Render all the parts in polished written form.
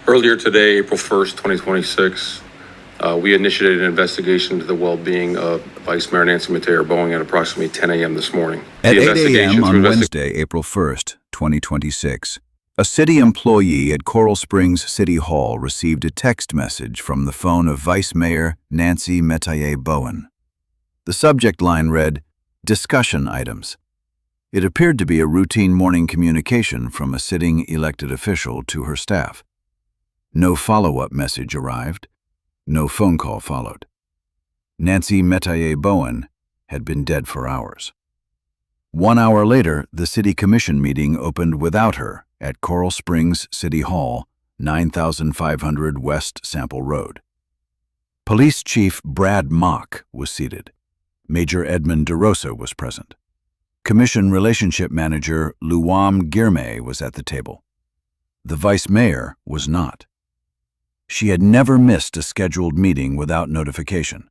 Earlier today, April 1st, 2026, we initiated an investigation into the well-being of Vice Mayor Nancy Metayer Bowen at approximately 10 a.m. this morning. At The 8 investigation a.m. on through Wednesday, April 1st, 2026, a city employee at Coral Springs City Hall received a text message from the phone of Vice Mayor Nancy Metayer Bowen. The subject line read, "Discussion items." It appeared to be a routine morning communication from a sitting elected official to her staff. No follow-up message arrived. No phone call followed. Nancy Metayer Bowen had been dead for hours. 1 hour later, the city commission meeting opened without her at Coral Springs City Hall, 9500 West Sample Road. Police Chief Brad Mock was seated. Major Edmund DeRosa was present. Commission Relationship Manager Luam Girmay was at the table. The Vice Mayor was not. She had never missed a scheduled meeting without notification.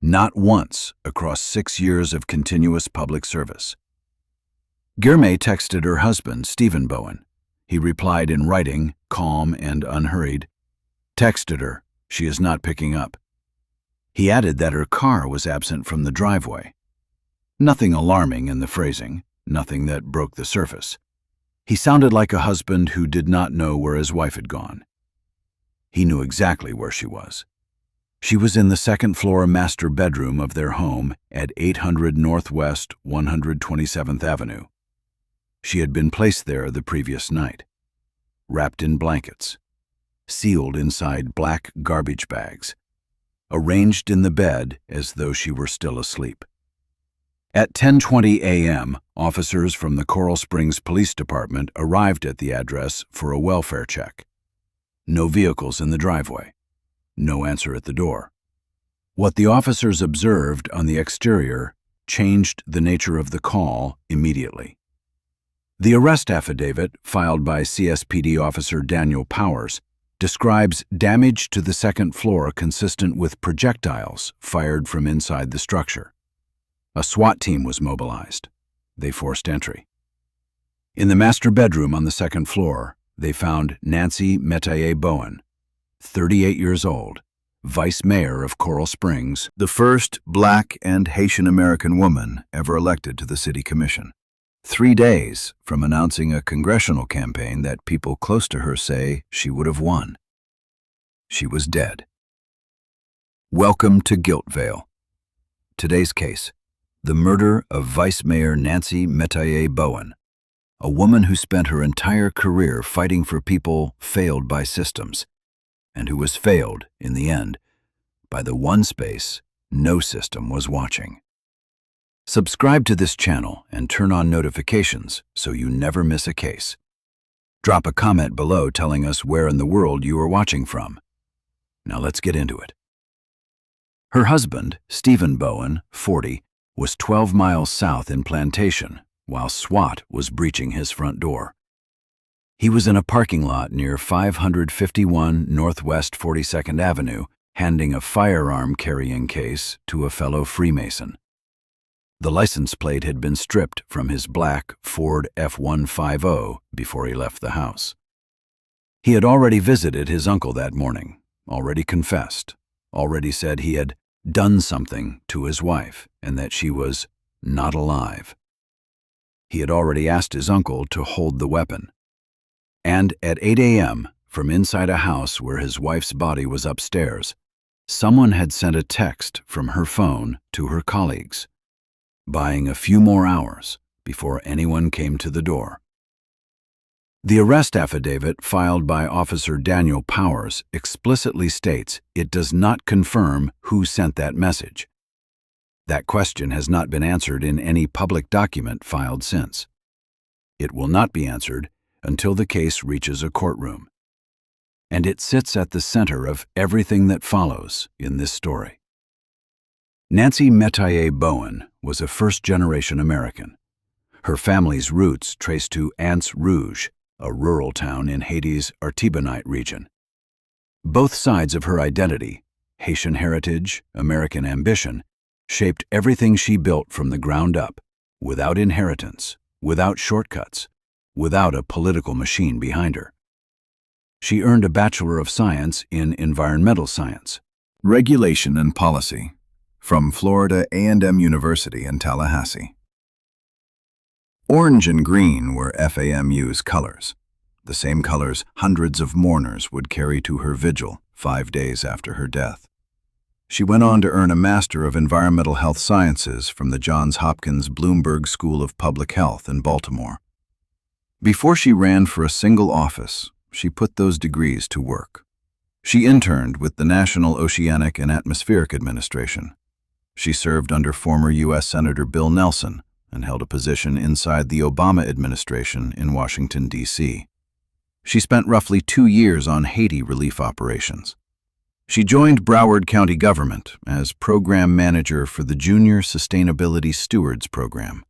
Not once across 6 years of continuous public service. Girmay texted her husband, Stephen Bowen. He replied in writing, calm and unhurried. Texted her, she is not picking up. He added that her car was absent from the driveway. Nothing alarming in the phrasing, nothing that broke the surface. He sounded like a husband who did not know where his wife had gone. He knew exactly where she was. She was in the second-floor master bedroom of their home at 800 Northwest 127th Avenue. She had been placed there the previous night, wrapped in blankets, sealed inside black garbage bags, arranged in the bed as though she were still asleep. At 10:20 a.m., officers from the Coral Springs Police Department arrived at the address for a welfare check. No vehicles in the driveway. No answer at the door. What the officers observed on the exterior changed the nature of the call immediately. The arrest affidavit, filed by CSPD Officer Daniel Powers, describes damage to the second floor consistent with projectiles fired from inside the structure. A SWAT team was mobilized. They forced entry. In the master bedroom on the second floor, they found Nancy Metayer Bowen, 38 years old, Vice Mayor of Coral Springs, the first Black and Haitian-American woman ever elected to the City Commission. 3 days from announcing a congressional campaign that people close to her say she would have won. She was dead. Welcome to Guiltvale. Today's case, the murder of Vice Mayor Nancy Metayer Bowen, a woman who spent her entire career fighting for people failed by systems, and who was failed, in the end, by the one space no system was watching. Subscribe to this channel and turn on notifications so you never miss a case. Drop a comment below telling us where in the world you are watching from. Now let's get into it. Her husband, Stephen Bowen, 40, was 12 miles south in Plantation, while SWAT was breaching his front door. He was in a parking lot near 551 Northwest 42nd Avenue, handing a firearm carrying case to a fellow Freemason. The license plate had been stripped from his black Ford F-150 before he left the house. He had already visited his uncle that morning, already confessed, already said he had done something to his wife and that she was not alive. He had already asked his uncle to hold the weapon. And at 8 a.m., from inside a house where his wife's body was upstairs, someone had sent a text from her phone to her colleagues, buying a few more hours before anyone came to the door. The arrest affidavit filed by Officer Daniel Powers explicitly states it does not confirm who sent that message. That question has not been answered in any public document filed since. It will not be answered until the case reaches a courtroom. And it sits at the center of everything that follows in this story. Nancy Metayer Bowen was a first-generation American. Her family's roots trace to Anse Rouge, a rural town in Haiti's Artibonite region. Both sides of her identity, Haitian heritage, American ambition, shaped everything she built from the ground up, without inheritance, without shortcuts, without a political machine behind her. She earned a Bachelor of Science in Environmental Science, Regulation and Policy, from Florida A&M University in Tallahassee. Orange and green were FAMU's colors, the same colors hundreds of mourners would carry to her vigil 5 days after her death. She went on to earn a Master of Environmental Health Sciences from the Johns Hopkins Bloomberg School of Public Health in Baltimore. Before she ran for a single office, she put those degrees to work. She interned with the National Oceanic and Atmospheric Administration. She served under former U.S. Senator Bill Nelson and held a position inside the Obama administration in Washington, D.C. She spent roughly 2 years on Haiti relief operations. She joined Broward County government as program manager for the Junior Sustainability Stewards Program.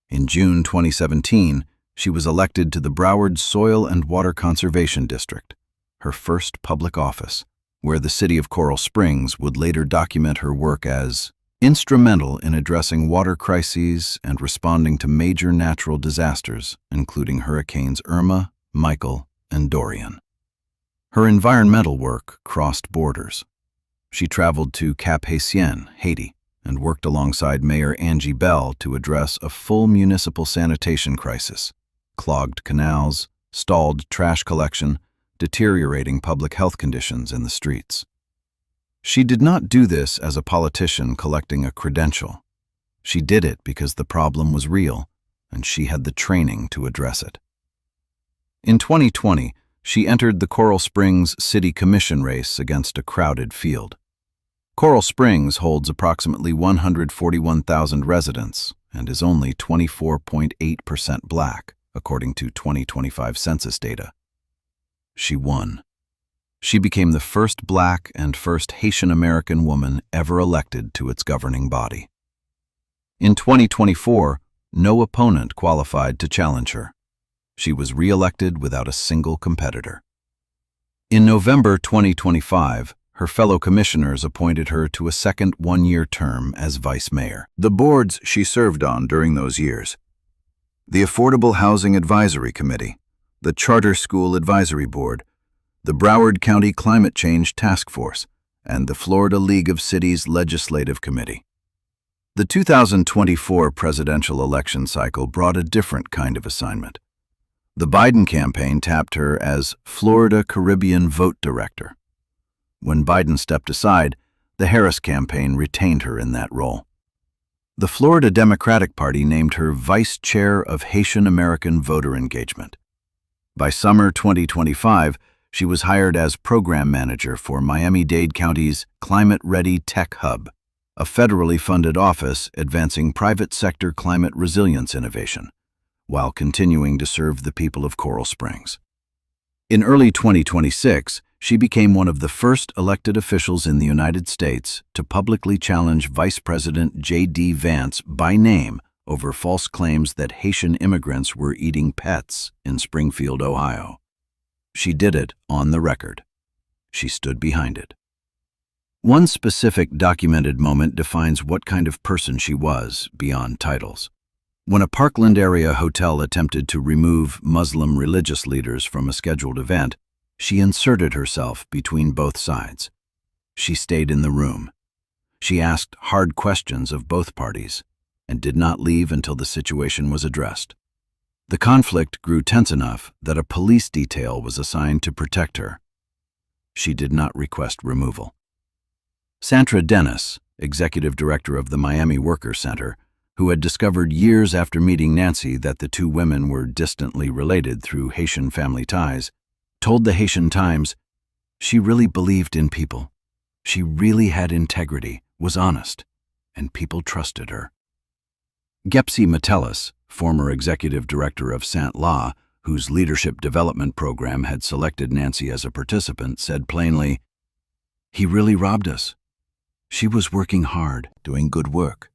In June 2017, she was elected to the Broward Soil and Water Conservation District, her first public office, where the city of Coral Springs would later document her work as instrumental in addressing water crises and responding to major natural disasters, including Hurricanes Irma, Michael, and Dorian. Her environmental work crossed borders. She traveled to Cap Haitien, Haiti, and worked alongside Mayor Angie Bell to address a full municipal sanitation crisis, clogged canals, stalled trash collection, deteriorating public health conditions in the streets. She did not do this as a politician collecting a credential. She did it because the problem was real, and she had the training to address it. In 2020, she entered the Coral Springs City Commission race against a crowded field. Coral Springs holds approximately 141,000 residents and is only 24.8% Black, according to 2025 census data. She won. She became the first Black and first Haitian-American woman ever elected to its governing body. In 2024, no opponent qualified to challenge her. She was re-elected without a single competitor. In November 2025, her fellow commissioners appointed her to a second one-year term as vice mayor. The boards she served on during those years: the Affordable Housing Advisory Committee, the Charter School Advisory Board, the Broward County Climate Change Task Force, and the Florida League of Cities Legislative Committee. The 2024 presidential election cycle brought a different kind of assignment. The Biden campaign tapped her as Florida Caribbean Vote Director. When Biden stepped aside, the Harris campaign retained her in that role. The Florida Democratic Party named her Vice Chair of Haitian-American Voter Engagement. By summer 2025, she was hired as Program Manager for Miami-Dade County's Climate Ready Tech Hub, a federally funded office advancing private sector climate resilience innovation, while continuing to serve the people of Coral Springs. In early 2026, she became one of the first elected officials in the United States to publicly challenge Vice President J.D. Vance by name over false claims that Haitian immigrants were eating pets in Springfield, Ohio. She did it on the record. She stood behind it. One specific documented moment defines what kind of person she was beyond titles. When a Parkland area hotel attempted to remove Muslim religious leaders from a scheduled event, she inserted herself between both sides. She stayed in the room. She asked hard questions of both parties and did not leave until the situation was addressed. The conflict grew tense enough that a police detail was assigned to protect her. She did not request removal. Sandra Dennis, executive director of the Miami Workers Center, who had discovered years after meeting Nancy that the two women were distantly related through Haitian family ties, told the Haitian Times, "She really believed in people. She really had integrity, was honest, and people trusted her." Gepsy Metellus, former executive director of St. Law, whose leadership development program had selected Nancy as a participant, said plainly, "He really robbed us. She was working hard, doing good work.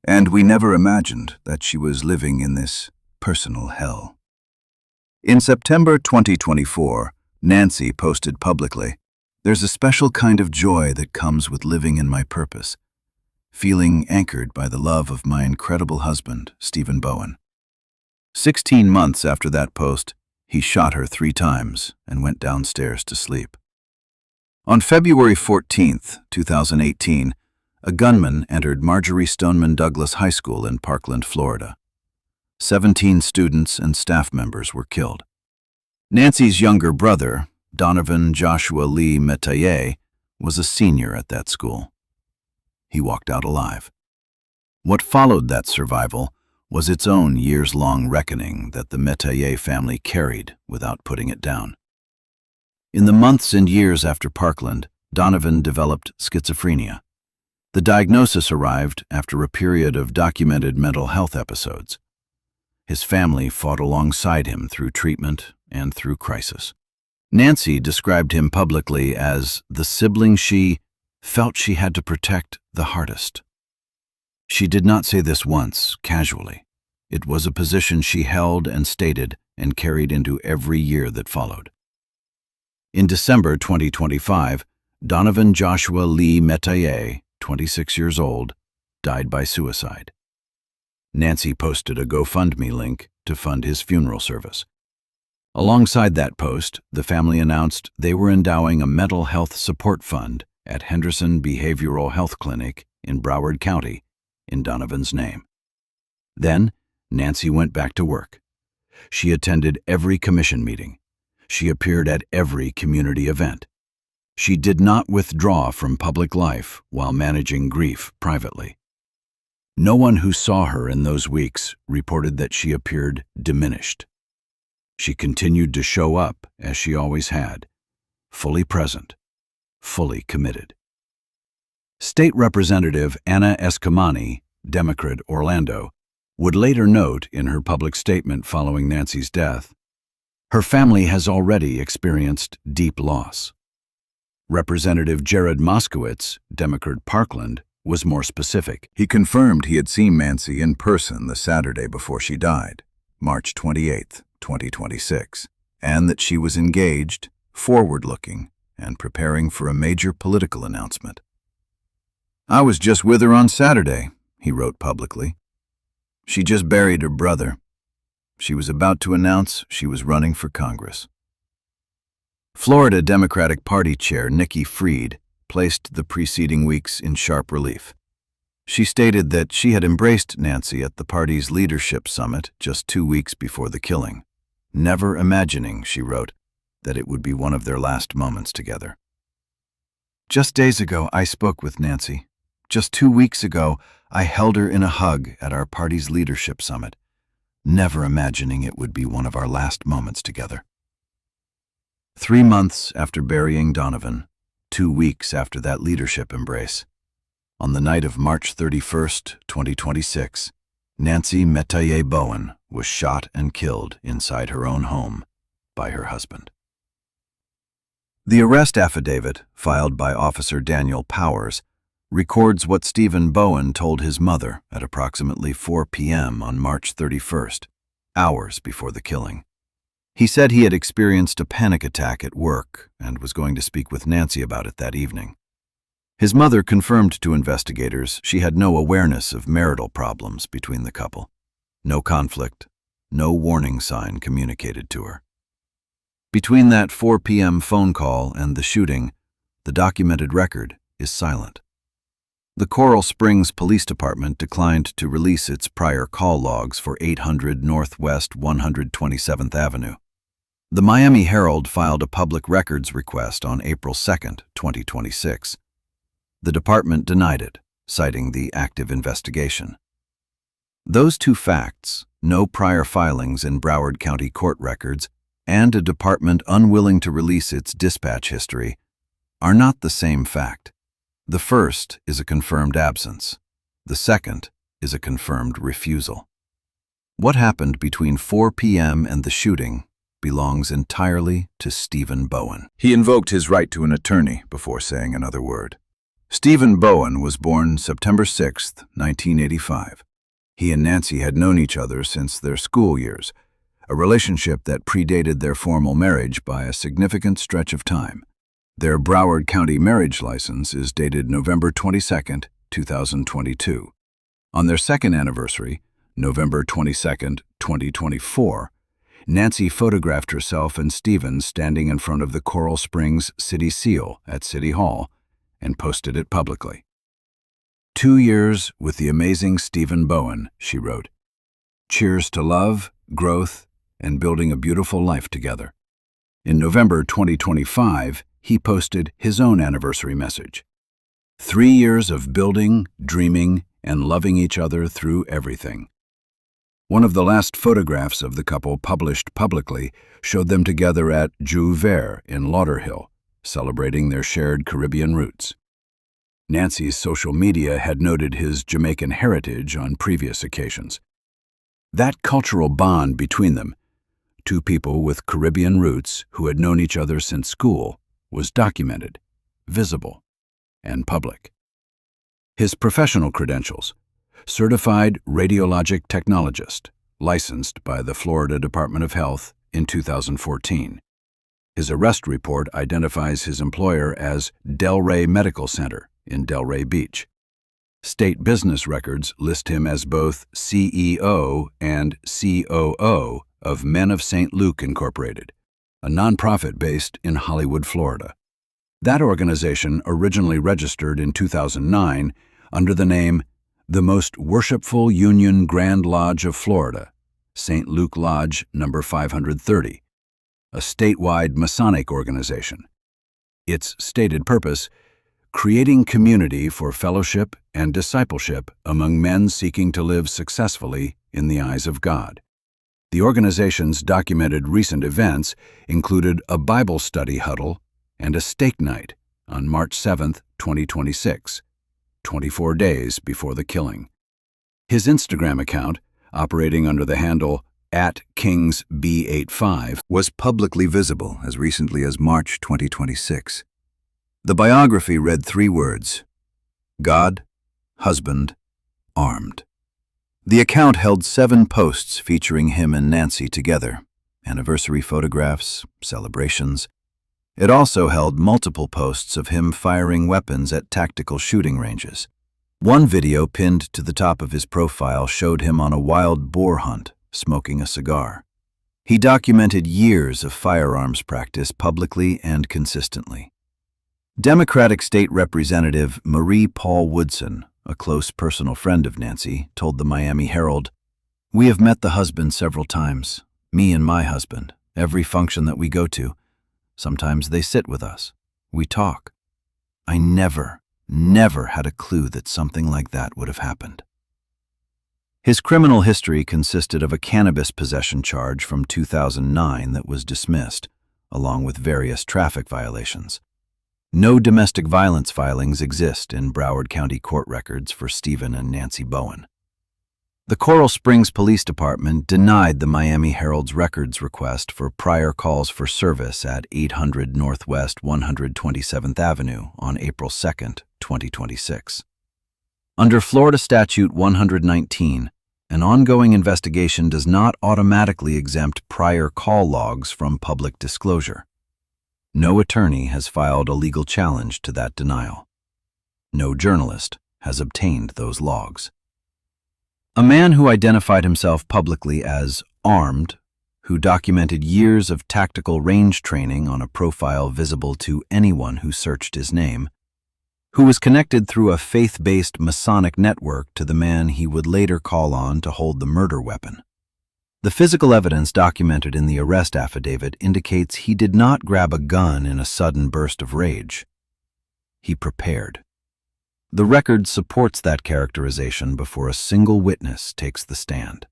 And we never imagined that she was living in this personal hell." In September 2024, Nancy posted publicly, "There's a special kind of joy that comes with living in my purpose, feeling anchored by the love of my incredible husband, Stephen Bowen." 16 months after that post, He shot her 3 times and went downstairs to sleep. On February 14, 2018, a gunman entered Marjorie Stoneman Douglas High School in Parkland, Florida. 17 students and staff members were killed. Nancy's younger brother, Donovan Joshua Lee Metayer, was a senior at that school. He walked out alive. What followed that survival was its own years-long reckoning that the Metayer family carried without putting it down. In the months and years after Parkland, Donovan developed schizophrenia. The diagnosis arrived after a period of documented mental health episodes. His family fought alongside him through treatment and through crisis. Nancy described him publicly as the sibling she felt she had to protect the hardest. She did not say this once, casually. It was a position she held and stated and carried into every year that followed. In December 2025, Donovan Joshua Lee Metayer, 26 years old, died by suicide. Nancy posted a GoFundMe link to fund his funeral service. Alongside that post, the family announced they were endowing a mental health support fund at Henderson Behavioral Health Clinic in Broward County in Donovan's name. Then, Nancy went back to work. She attended every commission meeting. She appeared at every community event. She did not withdraw from public life while managing grief privately. No one who saw her in those weeks reported that she appeared diminished. She continued to show up as she always had, fully present, fully committed. State Representative Anna Escamani, Democrat Orlando, would later note in her public statement following Nancy's death, her family has already experienced deep loss. Representative Jared Moskowitz, Democrat Parkland, was more specific. He confirmed he had seen Nancy in person the Saturday before she died, March 28, 2026, and that she was engaged, forward-looking, and preparing for a major political announcement. "I was just with her on Saturday," he wrote publicly. "She just buried her brother. She was about to announce she was running for Congress." Florida Democratic Party Chair Nikki Fried placed the preceding weeks in sharp relief. She stated that she had embraced Nancy at the party's leadership summit just 2 weeks before the killing, never imagining, she wrote, that it would be one of their last moments together. "Just days ago, I spoke with Nancy. Just 2 weeks ago, I held her in a hug at our party's leadership summit, never imagining it would be one of our last moments together." 3 months after burying Donovan, 2 weeks after that leadership embrace, on the night of March 31st, 2026, Nancy Metayer Bowen was shot and killed inside her own home by her husband. The arrest affidavit, filed by Officer Daniel Powers, records what Stephen Bowen told his mother at approximately 4 p.m. on March 31st, hours before the killing. He said he had experienced a panic attack at work and was going to speak with Nancy about it that evening. His mother confirmed to investigators she had no awareness of marital problems between the couple. No conflict, no warning sign communicated to her. Between that 4 p.m. phone call and the shooting, the documented record is silent. The Coral Springs Police Department declined to release its prior call logs for 800 Northwest 127th Avenue. The Miami Herald filed a public records request on April 2, 2026. The department denied it, citing the active investigation. Those two facts, no prior filings in Broward County court records, and a department unwilling to release its dispatch history, are not the same fact. The first is a confirmed absence. The second is a confirmed refusal. What happened between 4 p.m. and the shooting belongs entirely to Stephen Bowen. He invoked his right to an attorney before saying another word. Stephen Bowen was born September 6, 1985. He and Nancy had known each other since their school years, a relationship that predated their formal marriage by a significant stretch of time. Their Broward County marriage license is dated November 22, 2022. On their second anniversary, November 22, 2024, Nancy photographed herself and Stephen standing in front of the Coral Springs City Seal at City Hall and posted it publicly. 2 years with the amazing Stephen Bowen, she wrote. Cheers to love, growth, and building a beautiful life together. In November 2025, he posted his own anniversary message. 3 years of building, dreaming, and loving each other through everything. One of the last photographs of the couple published publicly showed them together at Jeu Vert in Lauderhill, celebrating their shared Caribbean roots. Nancy's social media had noted his Jamaican heritage on previous occasions. That cultural bond between them, two people with Caribbean roots who had known each other since school, was documented, visible, and public. His professional credentials: certified radiologic technologist, licensed by the Florida Department of Health in 2014. His arrest report identifies his employer as Delray Medical Center in Delray Beach. State business records list him as both CEO and COO of Men of St. Luke Incorporated, a nonprofit based in Hollywood, Florida. That organization originally registered in 2009 under the name The Most Worshipful Union Grand Lodge of Florida, St. Luke Lodge No. 530, a statewide Masonic organization. Its stated purpose: creating community for fellowship and discipleship among men seeking to live successfully in the eyes of God. The organization's documented recent events included a Bible study huddle and a steak night on March 7, 2026, 24 days before the killing. His Instagram account, operating under the handle @KingsB85, was publicly visible as recently as March 2026. The biography read 3 words: God, husband, armed. The account held 7 posts featuring him and Nancy together, anniversary photographs, celebrations. It also held multiple posts of him firing weapons at tactical shooting ranges. One video pinned to the top of his profile showed him on a wild boar hunt, smoking a cigar. He documented years of firearms practice publicly and consistently. Democratic State Representative Marie Paul Woodson, a close personal friend of Nancy, told the Miami Herald, "We have met the husband several times, me and my husband, every function that we go to. Sometimes they sit with us. We talk. I never had a clue that something like that would have happened." His criminal history consisted of a cannabis possession charge from 2009 that was dismissed, along with various traffic violations. No domestic violence filings exist in Broward County court records for Stephen and Nancy Bowen. The Coral Springs Police Department denied the Miami Herald's records request for prior calls for service at 800 Northwest 127th Avenue on April 2, 2026. Under Florida Statute 119, an ongoing investigation does not automatically exempt prior call logs from public disclosure. No attorney has filed a legal challenge to that denial. No journalist has obtained those logs. A man who identified himself publicly as armed, who documented years of tactical range training on a profile visible to anyone who searched his name, who was connected through a faith-based Masonic network to the man he would later call on to hold the murder weapon. The physical evidence documented in the arrest affidavit indicates he did not grab a gun in a sudden burst of rage. He prepared. The record supports that characterization before a single witness takes the stand.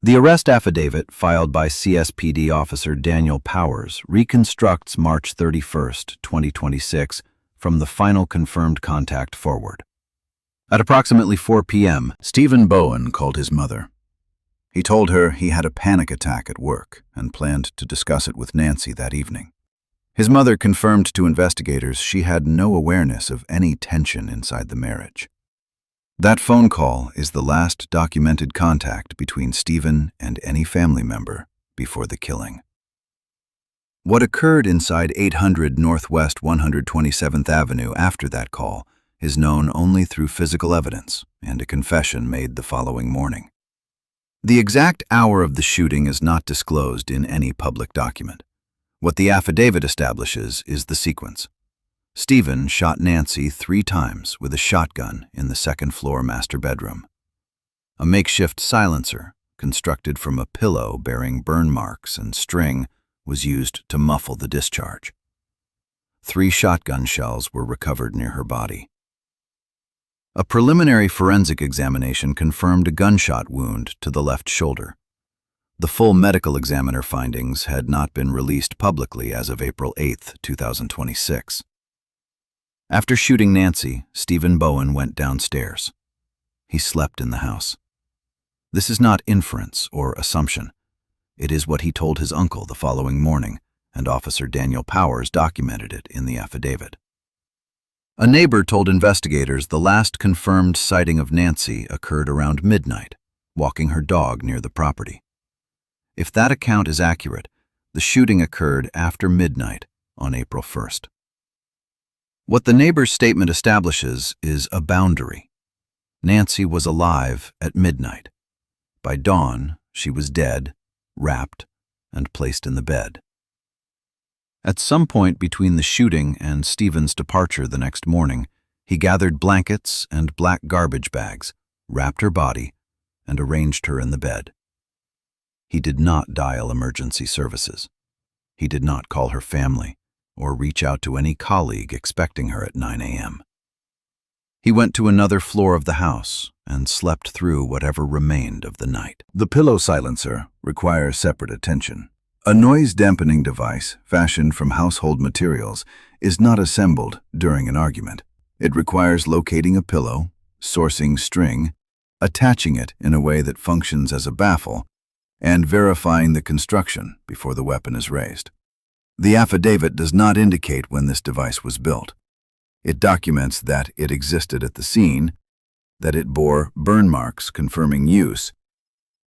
The arrest affidavit, filed by CSPD Officer Daniel Powers, reconstructs March 31, 2026, from the final confirmed contact forward. At approximately 4 p.m., Stephen Bowen called his mother. He told her he had a panic attack at work and planned to discuss it with Nancy that evening. His mother confirmed to investigators she had no awareness of any tension inside the marriage. That phone call is the last documented contact between Stephen and any family member before the killing. What occurred inside 800 Northwest 127th Avenue after that call is known only through physical evidence and a confession made the following morning. The exact hour of the shooting is not disclosed in any public document. What the affidavit establishes is the sequence. Stephen shot Nancy 3 times with a shotgun in the second-floor master bedroom. A makeshift silencer, constructed from a pillow bearing burn marks and string, was used to muffle the discharge. 3 shotgun shells were recovered near her body. A preliminary forensic examination confirmed a gunshot wound to the left shoulder. The full medical examiner findings had not been released publicly as of April 8, 2026. After shooting Nancy, Stephen Bowen went downstairs. He slept in the house. This is not inference or assumption. It is what he told his uncle the following morning, and Officer Daniel Powers documented it in the affidavit. A neighbor told investigators the last confirmed sighting of Nancy occurred around midnight, walking her dog near the property. If that account is accurate, the shooting occurred after midnight on April 1st. What the neighbor's statement establishes is a boundary. Nancy was alive at midnight. By dawn, she was dead, wrapped, and placed in the bed. At some point between the shooting and Stephen's departure the next morning, he gathered blankets and black garbage bags, wrapped her body, and arranged her in the bed. He did not dial emergency services. He did not call her family or reach out to any colleague expecting her at 9 a.m. He went to another floor of the house and slept through whatever remained of the night. The pillow silencer requires separate attention. A noise-dampening device fashioned from household materials is not assembled during an argument. It requires locating a pillow, sourcing string, attaching it in a way that functions as a baffle, and verifying the construction before the weapon is raised. The affidavit does not indicate when this device was built. It documents that it existed at the scene, that it bore burn marks confirming use,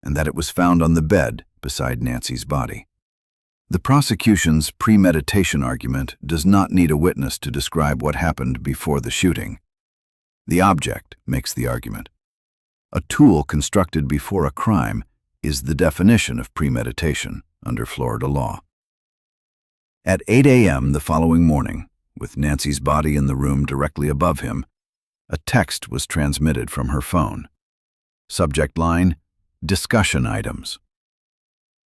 and that it was found on the bed beside Nancy's body. The prosecution's premeditation argument does not need a witness to describe what happened before the shooting. The object makes the argument. A tool constructed before a crime is the definition of premeditation under Florida law. At 8 a.m. the following morning, with Nancy's body in the room directly above him, a text was transmitted from her phone. Subject line, discussion items.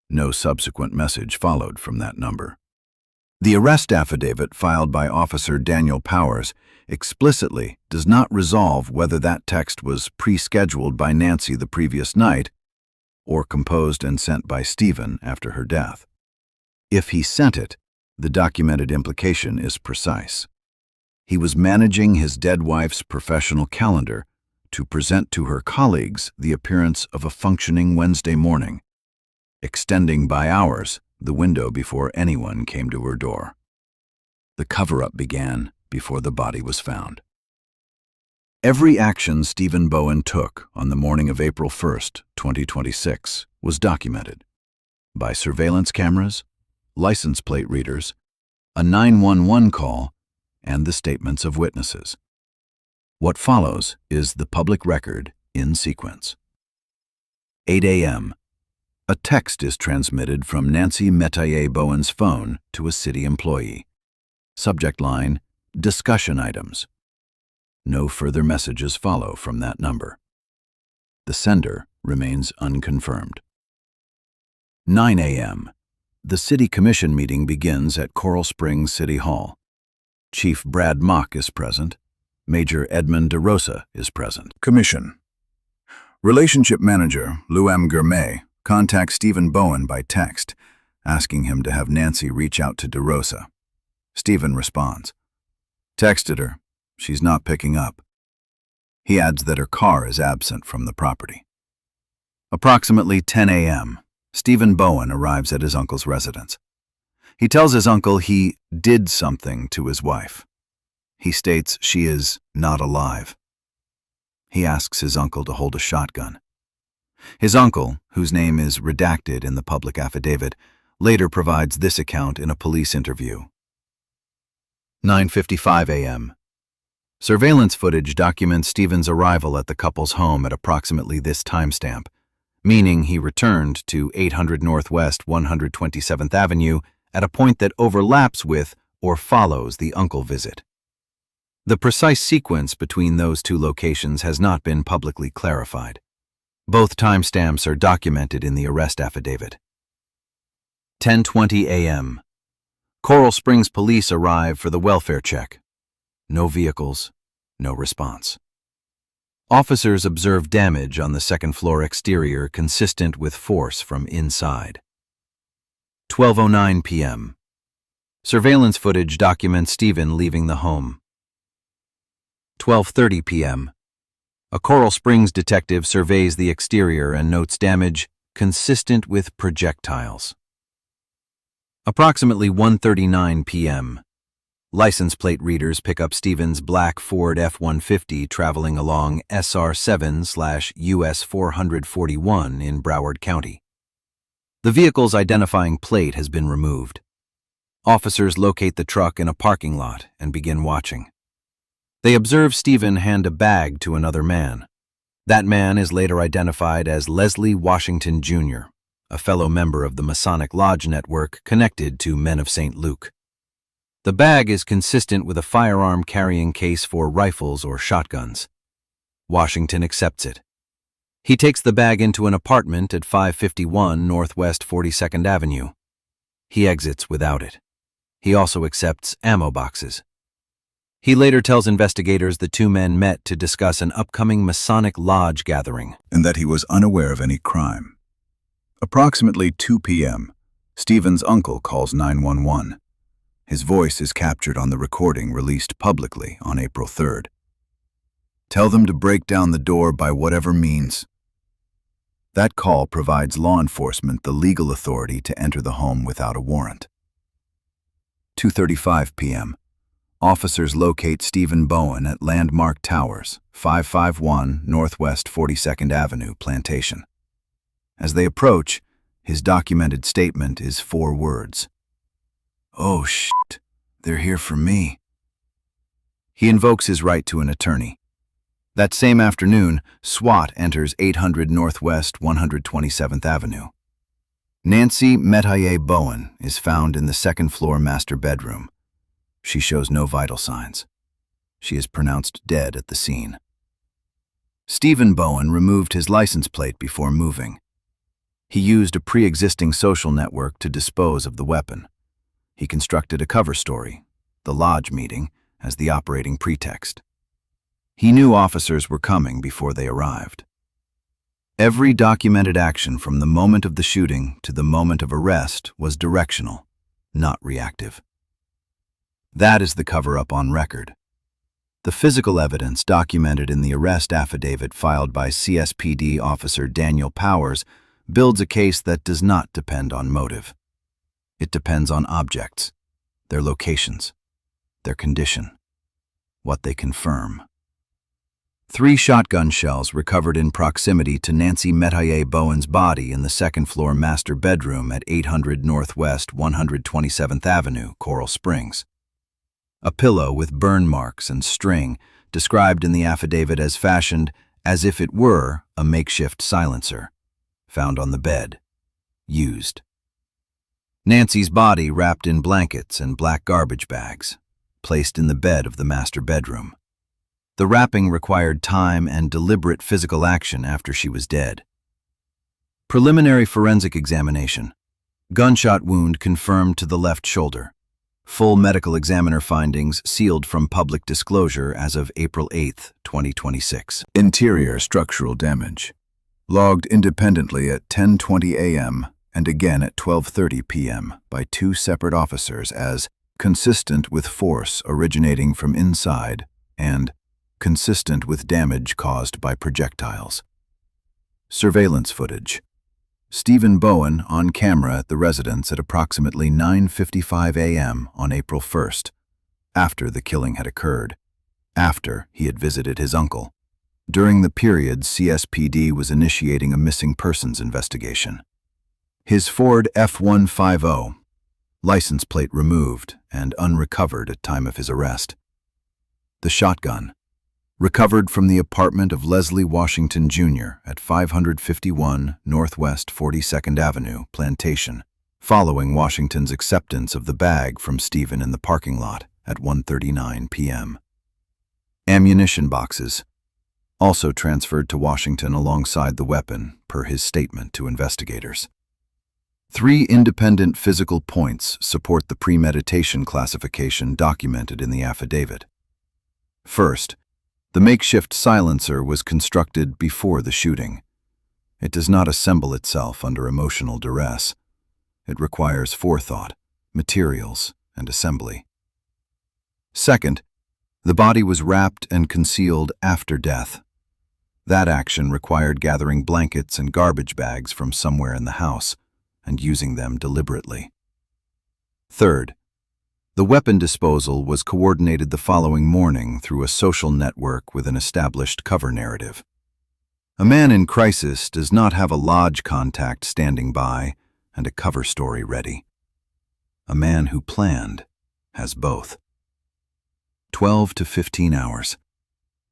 No subsequent message followed from that number. The arrest affidavit filed by Officer Daniel Powers explicitly does not resolve whether that text was pre-scheduled by Nancy the previous night or composed and sent by Stephen after her death. If he sent it, the documented implication is precise. He was managing his dead wife's professional calendar to present to her colleagues the appearance of a functioning Wednesday morning, extending by hours the window before anyone came to her door. The cover-up began before the body was found. Every action Stephen Bowen took on the morning of April 1st, 2026, was documented by surveillance cameras, license plate readers, a 911 call, and the statements of witnesses. What follows is the public record in sequence. 8 a.m. A text is transmitted from Nancy Metayer Bowen's phone to a city employee. Subject line, discussion items. No further messages follow from that number. The sender remains unconfirmed. 9 a.m. The City Commission meeting begins at Coral Springs City Hall. Chief Brad Mock is present. Major Edmund DeRosa is present. Commission. Relationship Manager Lou M. Gourmet contacts Stephen Bowen by text, asking him to have Nancy reach out to DeRosa. Stephen responds. Texted her. She's not picking up. He adds that her car is absent from the property. Approximately 10 a.m., Stephen Bowen arrives at his uncle's residence. He tells his uncle he did something to his wife. He states she is not alive. He asks his uncle to hold a shotgun. His uncle, whose name is redacted in the public affidavit, later provides this account in a police interview. 9:55 a.m. Surveillance footage documents Stephen's arrival at the couple's home at approximately this timestamp. meaning he returned to 800 Northwest 127th Avenue at a point that overlaps with or follows the uncle visit. The precise sequence between those two locations has not been publicly clarified. Both timestamps are documented in the arrest affidavit. 10:20 a.m. Coral Springs police arrive for the welfare check. No vehicles, no response. Officers observe damage on the second-floor exterior consistent with force from inside. 12:09 p.m. Surveillance footage documents Stephen leaving the home. 12:30 p.m. A Coral Springs detective surveys the exterior and notes damage consistent with projectiles. Approximately 1:39 p.m. License plate readers pick up Stephen's black Ford F-150 traveling along SR7/US 441 in Broward County. The vehicle's identifying plate has been removed. Officers locate the truck in a parking lot and begin watching. They observe Stephen hand a bag to another man. That man is later identified as Leslie Washington, Jr., a fellow member of the Masonic Lodge network connected to Men of St. Luke. The bag is consistent with a firearm carrying case for rifles or shotguns. Washington accepts it. He takes the bag into an apartment at 551 Northwest 42nd Avenue. He exits without it. He also accepts ammo boxes. He later tells investigators the two men met to discuss an upcoming Masonic Lodge gathering, and that he was unaware of any crime. Approximately 2 p.m., Stephen's uncle calls 911. His voice is captured on the recording released publicly on April 3rd. "Tell them to break down the door by whatever means." That call provides law enforcement the legal authority to enter the home without a warrant. 2:35 p.m. Officers locate Stephen Bowen at Landmark Towers, 551 Northwest 42nd Avenue, Plantation. As they approach, his documented statement is 4 words. "Oh shit, they're here for me." He invokes his right to an attorney. That same afternoon, SWAT enters 800 Northwest 127th Avenue. Nancy Metayer Bowen is found in the second-floor master bedroom. She shows no vital signs. She is pronounced dead at the scene. Stephen Bowen removed his license plate before moving. He used a pre-existing social network to dispose of the weapon. He constructed a cover story, the lodge meeting, as the operating pretext. He knew officers were coming before they arrived. Every documented action from the moment of the shooting to the moment of arrest was directional, not reactive. That is the cover-up on record. The physical evidence documented in the arrest affidavit filed by CSPD Officer Daniel Powers builds a case that does not depend on motive. It depends on objects, their locations, their condition, what they confirm. 3 shotgun shells recovered in proximity to Nancy Metayer Bowen's body in the second-floor master bedroom at 800 Northwest 127th Avenue, Coral Springs. A pillow with burn marks and string, described in the affidavit as fashioned as if it were a makeshift silencer, found on the bed, used. Nancy's body wrapped in blankets and black garbage bags, placed in the bed of the master bedroom. The wrapping required time and deliberate physical action after she was dead. Preliminary forensic examination. Gunshot wound confirmed to the left shoulder. Full medical examiner findings sealed from public disclosure as of April 8, 2026. Interior structural damage. Logged independently at 10:20 a.m. and again at 12:30 p.m. by 2 separate officers as consistent with force originating from inside and consistent with damage caused by projectiles. Surveillance footage. Stephen Bowen on camera at the residence at approximately 9:55 a.m. on April 1st, after the killing had occurred, after he had visited his uncle. During the period CSPD was initiating a missing persons investigation. His Ford F-150, license plate removed and unrecovered at time of his arrest. The shotgun, recovered from the apartment of Leslie Washington, Jr. at 551 Northwest 42nd Avenue, Plantation, following Washington's acceptance of the bag from Stephen in the parking lot at 1:39 p.m. Ammunition boxes, also transferred to Washington alongside the weapon, per his statement to investigators. 3 independent physical points support the premeditation classification documented in the affidavit. First, the makeshift silencer was constructed before the shooting. It does not assemble itself under emotional duress. It requires forethought, materials, and assembly. Second, the body was wrapped and concealed after death. That action required gathering blankets and garbage bags from somewhere in the house and using them deliberately. Third, the weapon disposal was coordinated the following morning through a social network with an established cover narrative. A man in crisis does not have a lodge contact standing by and a cover story ready. A man who planned has both. 12 to 15 hours.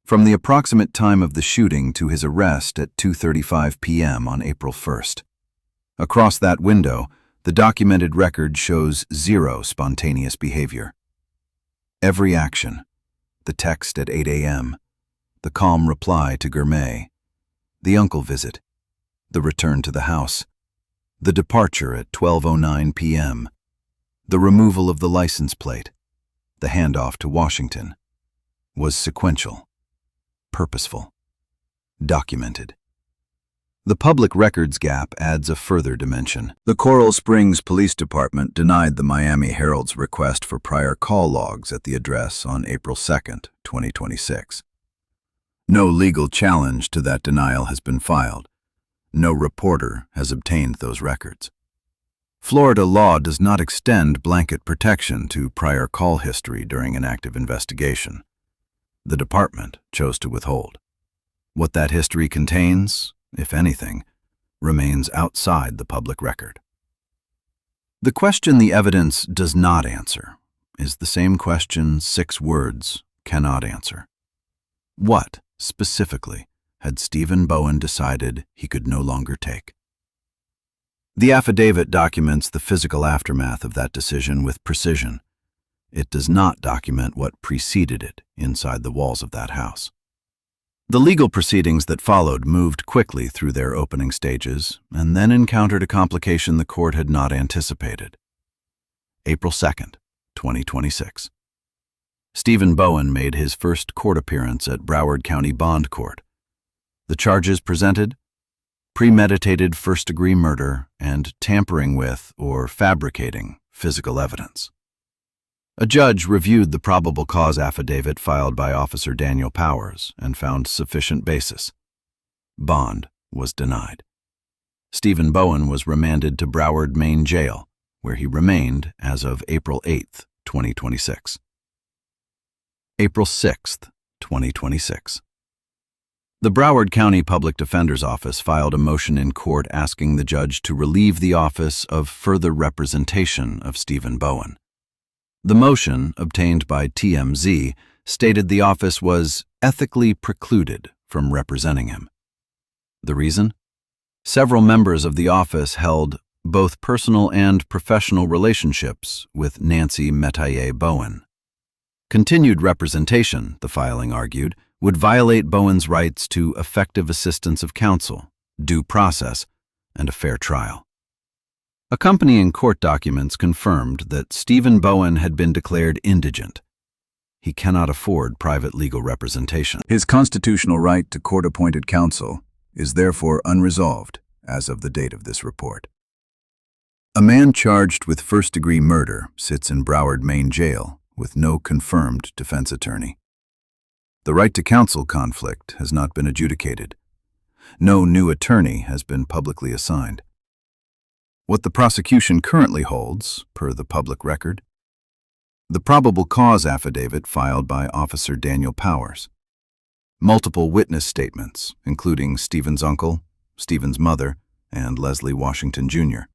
From the approximate time of the shooting to his arrest at 2:35 p.m. on April 1st. Across that window, the documented record shows 0 spontaneous behavior. Every action, the text at 8 a.m., the calm reply to Gourmet, the uncle visit, the return to the house, the departure at 12:09 p.m., the removal of the license plate, the handoff to Washington, was sequential, purposeful, documented. The public records gap adds a further dimension. The Coral Springs Police Department denied the Miami Herald's request for prior call logs at the address on April 2, 2026. No legal challenge to that denial has been filed. No reporter has obtained those records. Florida law does not extend blanket protection to prior call history during an active investigation. The department chose to withhold. What that history contains, if anything, remains outside the public record. The question the evidence does not answer is the same question 6 words cannot answer. What, specifically, had Stephen Bowen decided he could no longer take? The affidavit documents the physical aftermath of that decision with precision. It does not document what preceded it inside the walls of that house. The legal proceedings that followed moved quickly through their opening stages and then encountered a complication the court had not anticipated. April 2nd, 2026. Stephen Bowen made his first court appearance at Broward County Bond Court. The charges presented: premeditated first-degree murder and tampering with or fabricating physical evidence. A judge reviewed the probable cause affidavit filed by Officer Daniel Powers and found sufficient basis. Bond was denied. Stephen Bowen was remanded to Broward Main Jail, where he remained as of April 8, 2026. April 6, 2026. The Broward County Public Defender's Office filed a motion in court asking the judge to relieve the office of further representation of Stephen Bowen. The motion, obtained by TMZ, stated the office was ethically precluded from representing him. The reason? Several members of the office held both personal and professional relationships with Nancy Metayer Bowen. Continued representation, the filing argued, would violate Bowen's rights to effective assistance of counsel, due process, and a fair trial. Accompanying court documents confirmed that Stephen Bowen had been declared indigent. He cannot afford private legal representation. His constitutional right to court-appointed counsel is therefore unresolved as of the date of this report. A man charged with first-degree murder sits in Broward Main Jail with no confirmed defense attorney. The right to counsel conflict has not been adjudicated. No new attorney has been publicly assigned. What the prosecution currently holds, per the public record: the probable cause affidavit filed by Officer Daniel Powers, multiple witness statements, including Stephen's uncle, Stephen's mother, and Leslie Washington, Jr.,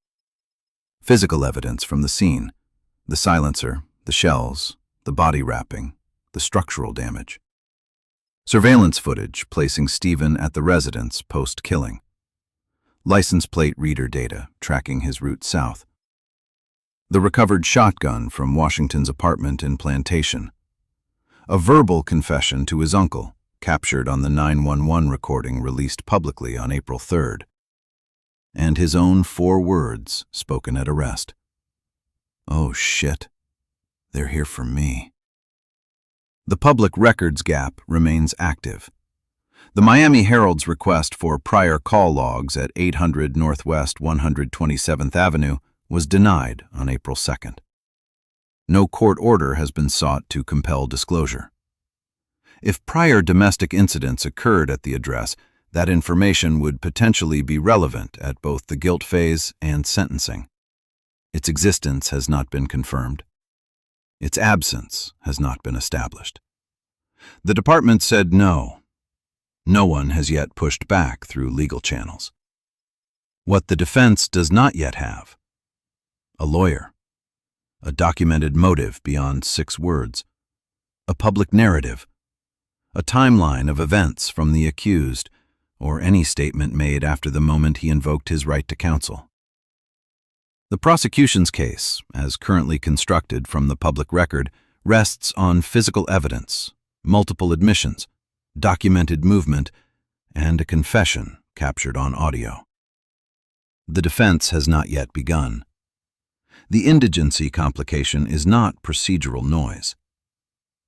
physical evidence from the scene, the silencer, the shells, the body wrapping, the structural damage. Surveillance footage placing Stephen at the residence post-killing. License plate reader data tracking his route south. The recovered shotgun from Washington's apartment in Plantation. A verbal confession to his uncle, captured on the 911 recording released publicly on April 3rd. And his own 4 words spoken at arrest. "Oh shit, they're here for me." The public records gap remains active. The Miami Herald's request for prior call logs at 800 Northwest 127th Avenue was denied on April 2nd. No court order has been sought to compel disclosure. If prior domestic incidents occurred at the address, that information would potentially be relevant at both the guilt phase and sentencing. Its existence has not been confirmed. Its absence has not been established. The department said no. No one has yet pushed back through legal channels. What the defense does not yet have: a lawyer, a documented motive beyond 6 words, a public narrative, a timeline of events from the accused, or any statement made after the moment he invoked his right to counsel. The prosecution's case, as currently constructed from the public record, rests on physical evidence, multiple admissions, documented movement, and a confession captured on audio. The defense has not yet begun. The indigency complication is not procedural noise.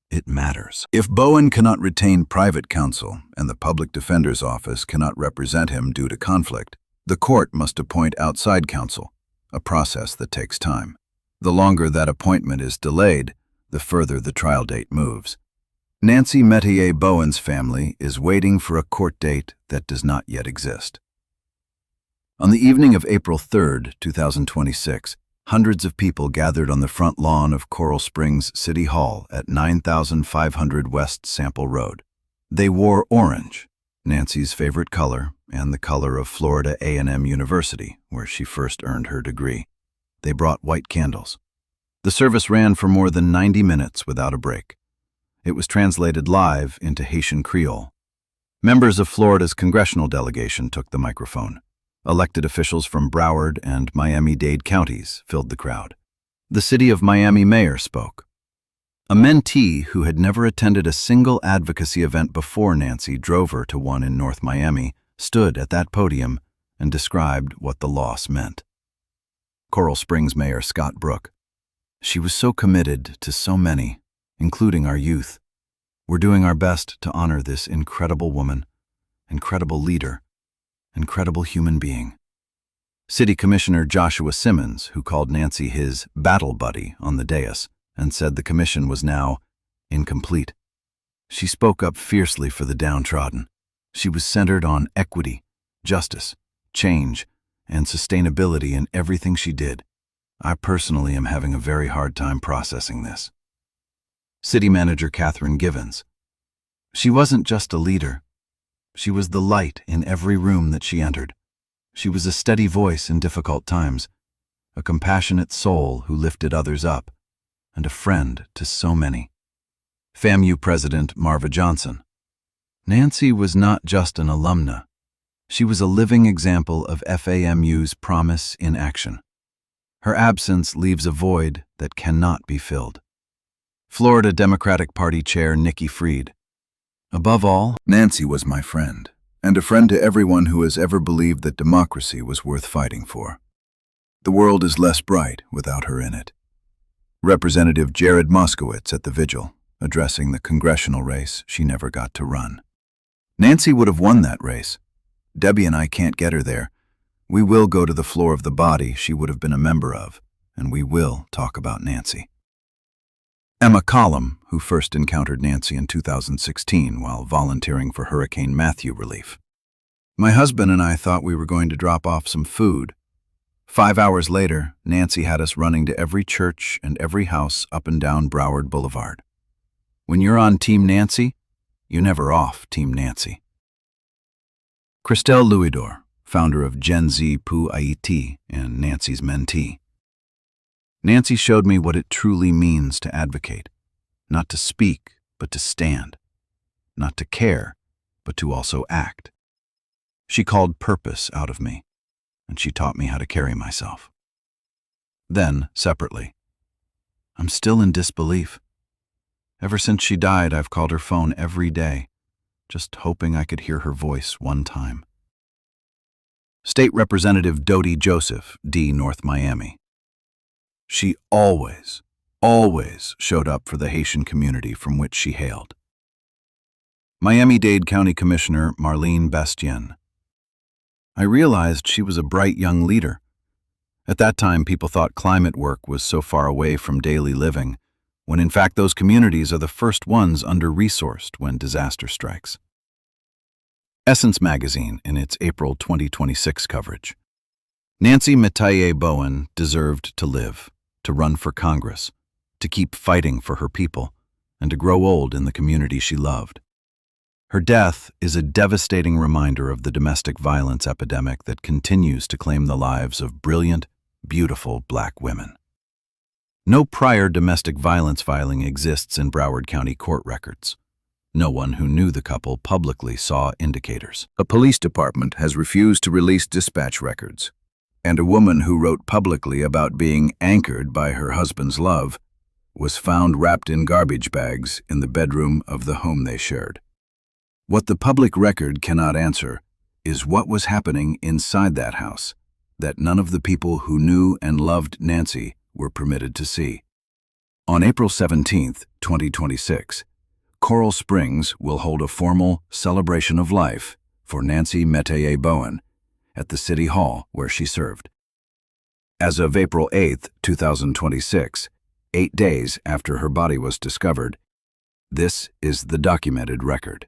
It matters. If Bowen cannot retain private counsel and the public defender's office cannot represent him due to conflict, the court must appoint outside counsel, a process that takes time. The longer that appointment is delayed, the further the trial date moves. Nancy Metayer Bowen's family is waiting for a court date that does not yet exist. On the evening of April 3rd, 2026, hundreds of people gathered on the front lawn of Coral Springs City Hall at 9500 West Sample Road. They wore orange, Nancy's favorite color and the color of Florida A&M University, where she first earned her degree. They brought white candles. The service ran for more than 90 minutes without a break. It was translated live into Haitian Creole. Members of Florida's congressional delegation took the microphone. Elected officials from Broward and Miami-Dade counties filled the crowd. The city of Miami mayor spoke. A mentee who had never attended a single advocacy event before Nancy drove her to one in North Miami stood at that podium and described what the loss meant. Coral Springs Mayor Scott Brook. "She was so committed to so many, including our youth. We're doing our best to honor this incredible woman, incredible leader, incredible human being." City Commissioner Joshua Simmons, who called Nancy his battle buddy on the dais, and said the commission was now incomplete. She spoke up fiercely for the downtrodden. She was centered on equity, justice, change, and sustainability in everything she did. "I personally am having a very hard time processing this." City Manager Catherine Givens. "She wasn't just a leader. She was the light in every room that she entered. She was a steady voice in difficult times, a compassionate soul who lifted others up, and a friend to so many." FAMU President Marva Johnson. "Nancy was not just an alumna. She was a living example of FAMU's promise in action. Her absence leaves a void that cannot be filled." Florida Democratic Party Chair Nikki Fried. "Above all, Nancy was my friend, and a friend to everyone who has ever believed that democracy was worth fighting for. The world is less bright without her in it." Representative Jared Moskowitz at the vigil, addressing the congressional race she never got to run. "Nancy would have won that race. Debbie and I can't get her there. We will go to the floor of the body she would have been a member of, and we will talk about Nancy." Emma Collum, who first encountered Nancy in 2016 while volunteering for Hurricane Matthew relief. "My husband and I thought we were going to drop off some food. 5 hours later, Nancy had us running to every church and every house up and down Broward Boulevard. When you're on Team Nancy, you're never off Team Nancy." Christelle Louisdor, founder of Gen Z Pu Haiti and Nancy's mentee. "Nancy showed me what it truly means to advocate, not to speak, but to stand. not to care, but to also act. She called purpose out of me, and she taught me how to carry myself. Then, separately, I'm still in disbelief. Ever since she died, I've called her phone every day, just hoping I could hear her voice one time. State Representative Dodie Joseph, D. North Miami. She always showed up for the Haitian community from which she hailed. Miami-Dade County Commissioner Marlene Bastien. I realized she was a bright young leader. At that time, people thought climate work was so far away from daily living, when in fact those communities are the first ones under-resourced when disaster strikes. Essence magazine in its April 2026 coverage. Nancy Metayer Bowen deserved to live, to run for Congress, to keep fighting for her people, and to grow old in the community she loved. Her death is a devastating reminder of the domestic violence epidemic that continues to claim the lives of brilliant, beautiful Black women. No prior domestic violence filing exists in Broward County court records. No one who knew the couple publicly saw indicators. A police department has refused to release dispatch records, and a woman who wrote publicly about being anchored by her husband's love was found wrapped in garbage bags in the bedroom of the home they shared. What the public record cannot answer is what was happening inside that house that none of the people who knew and loved Nancy were permitted to see. On April 17, 2026, Coral Springs will hold a formal celebration of life for Nancy Metayer Bowen at the City Hall where she served. As of April 8, 2026, 8 days after her body was discovered, this is the documented record.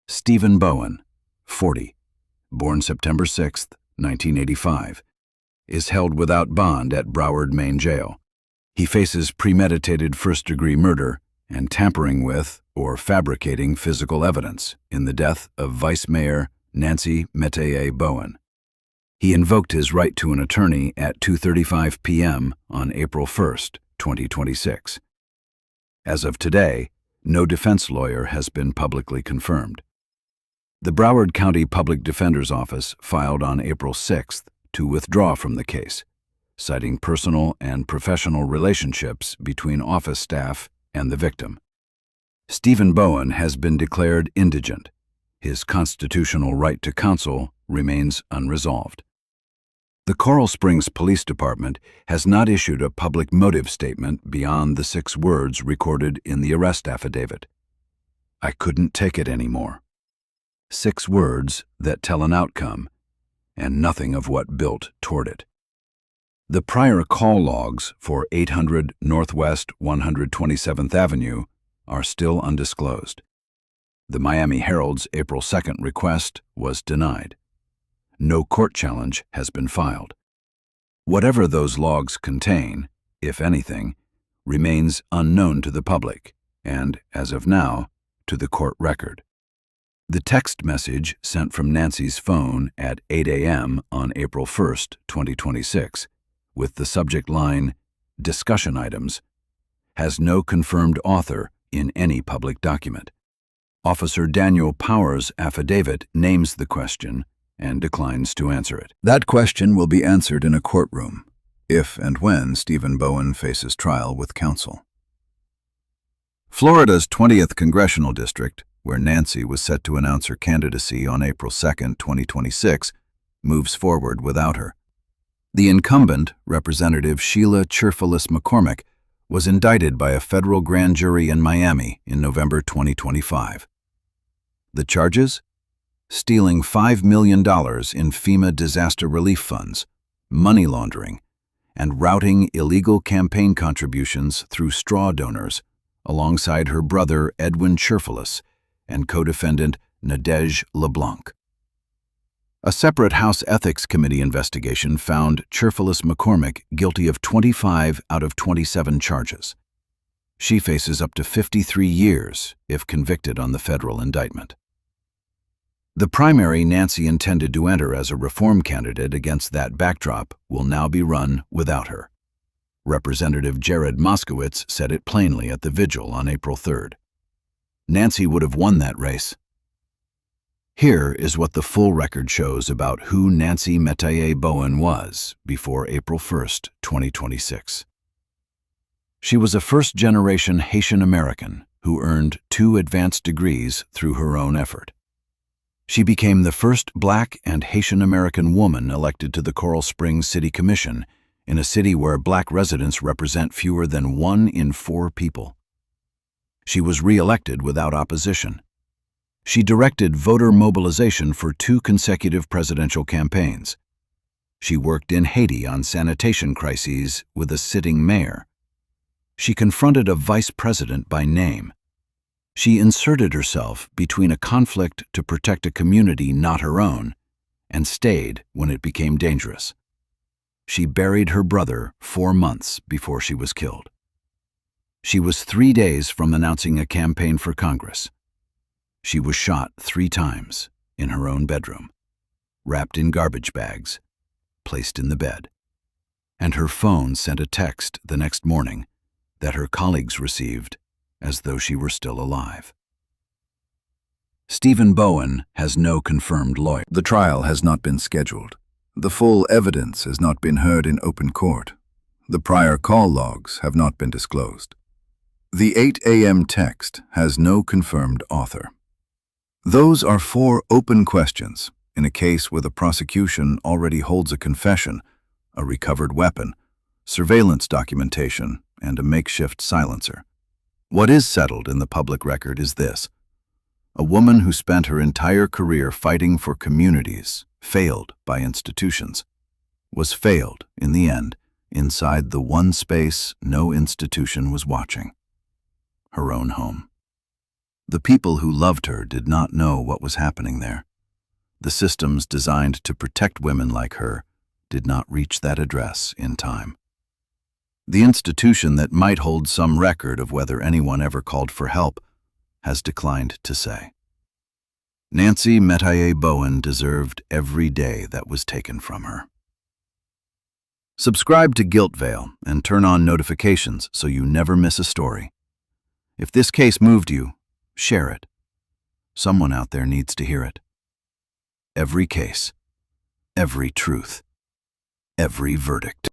Stephen Bowen, 40, born September 6, 1985, is held without bond at Broward Main Jail. He faces premeditated first-degree murder and tampering with or fabricating physical evidence in the death of Vice Mayor Nancy Metayer Bowen. He invoked his right to an attorney at 2:35 p.m. on April 1, 2026. As of today, no defense lawyer has been publicly confirmed. The Broward County Public Defender's Office filed on April 6th to withdraw from the case, citing personal and professional relationships between office staff and the victim. Stephen Bowen has been declared indigent. His constitutional right to counsel remains unresolved. The Coral Springs Police Department has not issued a public motive statement beyond the 6 words recorded in the arrest affidavit. I couldn't take it anymore. 6 words that tell an outcome, and nothing of what built toward it. The prior call logs for 800 Northwest 127th Avenue are still undisclosed. The Miami Herald's April 2nd request was denied. No court challenge has been filed. Whatever those logs contain, if anything, remains unknown to the public and, as of now, to the court record. The text message sent from Nancy's phone at 8 a.m. on April 1, 2026, with the subject line, "Discussion Items," has no confirmed author in any public document. Officer Daniel Power's affidavit names the question and declines to answer it. That question will be answered in a courtroom, if and when Stephen Bowen faces trial with counsel. Florida's 20th Congressional District, where Nancy was set to announce her candidacy on April 2, 2026, moves forward without her. The incumbent, Representative Sheila Cheerfulness McCormick, was indicted by a federal grand jury in Miami in November 2025. The charges? Stealing $5 million in FEMA disaster relief funds, money laundering, and routing illegal campaign contributions through straw donors, alongside her brother Edwin Cheerfulness and co-defendant Nadege LeBlanc. A separate House Ethics Committee investigation found Cheerfulness McCormick guilty of 25 out of 27 charges. She faces up to 53 years if convicted on the federal indictment. The primary Nancy intended to enter as a reform candidate against that backdrop will now be run without her. Representative Jared Moskowitz said it plainly at the vigil on April 3rd. Nancy would have won that race. Here is what the full record shows about who Nancy Metayer Bowen was before April 1st, 2026. She was a first-generation Haitian-American who earned 2 advanced degrees through her own effort. She became the first Black and Haitian-American woman elected to the Coral Springs City Commission in a city where Black residents represent fewer than 1 in 4 people. She was re-elected without opposition. She directed voter mobilization for 2 consecutive presidential campaigns. She worked in Haiti on sanitation crises with a sitting mayor. She confronted a vice president by name. She inserted herself between a conflict to protect a community not her own, and stayed when it became dangerous. She buried her brother 4 months before she was killed. She was 3 days from announcing a campaign for Congress. She was shot 3 times in her own bedroom, wrapped in garbage bags, placed in the bed. And her phone sent a text the next morning that her colleagues received as though she were still alive. Stephen Bowen has no confirmed lawyer. The trial has not been scheduled. The full evidence has not been heard in open court. The prior call logs have not been disclosed. The 8 a.m. text has no confirmed author. Those are 4 open questions in a case where the prosecution already holds a confession, a recovered weapon, surveillance documentation, and a makeshift silencer. What is settled in the public record is this: a woman who spent her entire career fighting for communities, failed by institutions, was failed in the end inside the one space no institution was watching: her own home. The people who loved her did not know what was happening there. The systems designed to protect women like her did not reach that address in time. The institution that might hold some record of whether anyone ever called for help has declined to say. Nancy Metayer Bowen deserved every day that was taken from her. Subscribe to Guilt Veil and turn on notifications so you never miss a story. If this case moved you, share it. Someone out there needs to hear it. Every case, every truth, every verdict.